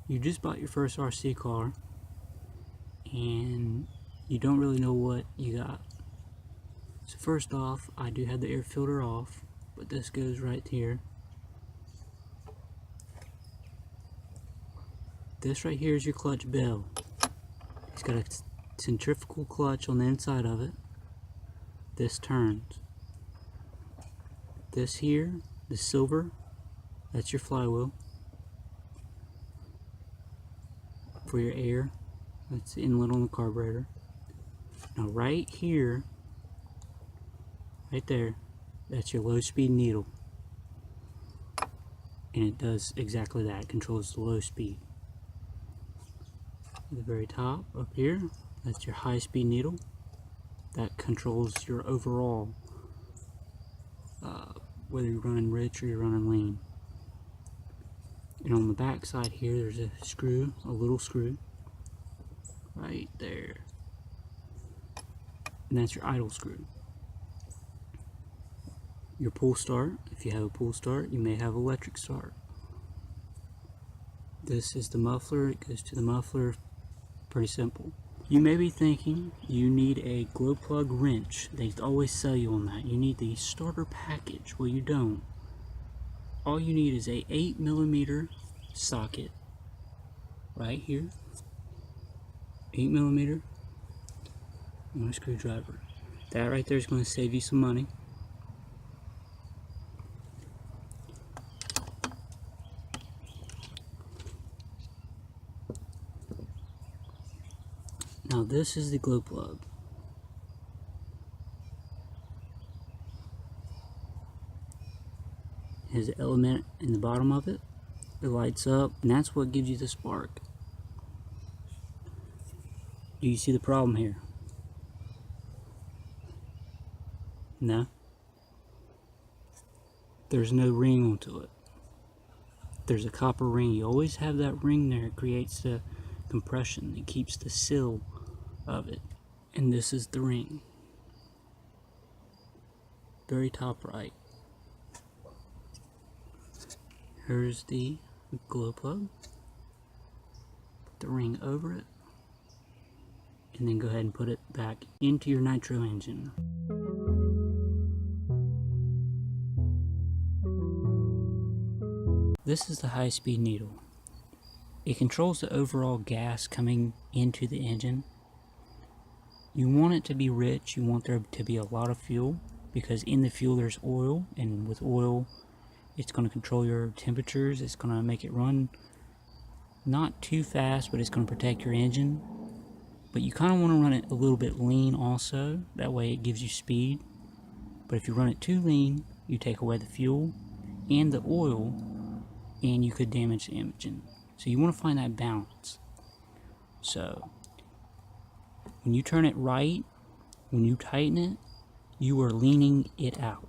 You just bought your first RC car and you don't really know what you got. So first off, I do have the air filter off, but this goes right here. This right here is your clutch bell. It's got a centrifugal clutch on the inside of it. This turns. This here, the silver, that's your flywheel for your air. That's the inlet on the carburetor. Now right here, right there, that's your low speed needle. And it does exactly that. It controls the low speed. At the very top, up here, that's your high speed needle. That controls your overall, whether you're running rich or you're running lean. And on the back side here, there's a screw, a little screw, right there. And that's your idle screw. Your pull start, if you have a pull start, you may have electric start. This is the muffler, it goes to the muffler, pretty simple. You may be thinking you need a glow plug wrench. They always sell you on that. You need the starter package. Well, you don't. All you need is a 8mm socket right here. 8mm and a screwdriver. That right there is going to save you some money. Now this is the glow plug. It has an element in the bottom of it. It lights up, and that's what gives you the spark. Do you see the problem here? No? There's no ring onto it. There's a copper ring. You always have that ring there. It creates the compression. It keeps the seal of it. And this is the ring. Very top right. Here's the glow plug. Put the ring over it. And then go ahead and put it back into your nitro engine. This is the high-speed needle. It controls the overall gas coming into the engine. You want it to be rich, you want there to be a lot of fuel, because in the fuel there's oil, and with oil it's going to control your temperatures, it's going to make it run not too fast, but it's going to protect your engine. But you kind of want to run it a little bit lean also, that way it gives you speed. But if you run it too lean, you take away the fuel and the oil, and you could damage the engine. So you want to find that balance. So when you turn it right, when you tighten it, you are leaning it out.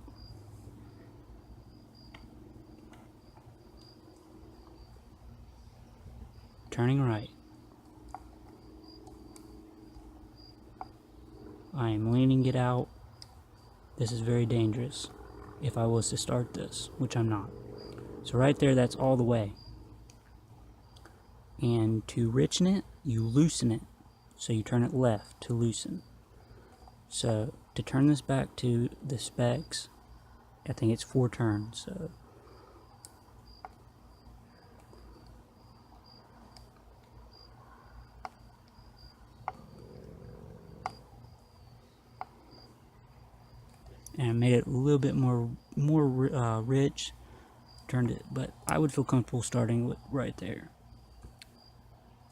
Turning right. I am leaning it out. This is very dangerous if I was to start this, which I'm not. So right there, that's all the way. And to richen it, you loosen it. So you turn it left to loosen. So to turn this back to the specs, I think it's 4 turns. So and I made it a little bit more rich, turned it, but I would feel comfortable starting with right there.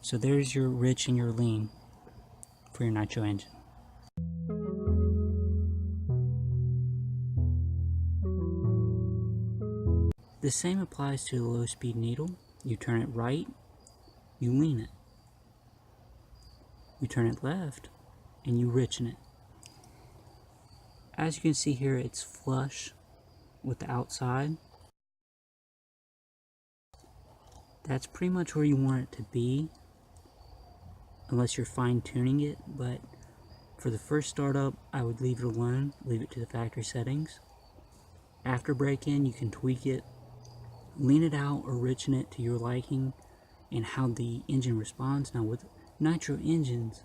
So there's your rich and your lean for your nitro engine. The same applies to the low speed needle. You turn it right, you lean it. You turn it left, and you richen it. As you can see here, it's flush with the outside. That's pretty much where you want it to be, unless you're fine tuning it, but for the first startup, I would leave it alone, leave it to the factory settings. After break-in, you can tweak it, lean it out or richen it to your liking, and how the engine responds. Now with nitro engines,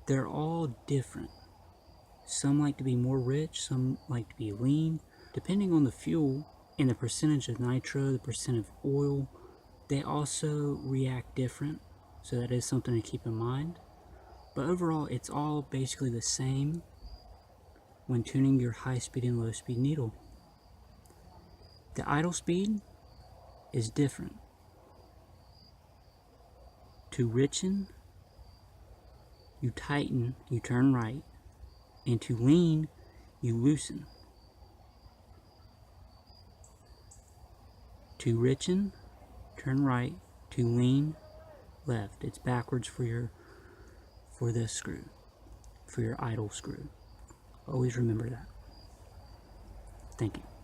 they're all different. Some like to be more rich, some like to be lean. Depending on the fuel and the percentage of nitro, the percent of oil, they also react different. So that is something to keep in mind. But overall, it's all basically the same when tuning your high speed and low speed needle. The idle speed is different. To richen, you tighten, you turn right, and to lean, you loosen. To richen, turn right, to lean, left. It's backwards for this screw, for your idle screw. Always remember that. Thank you.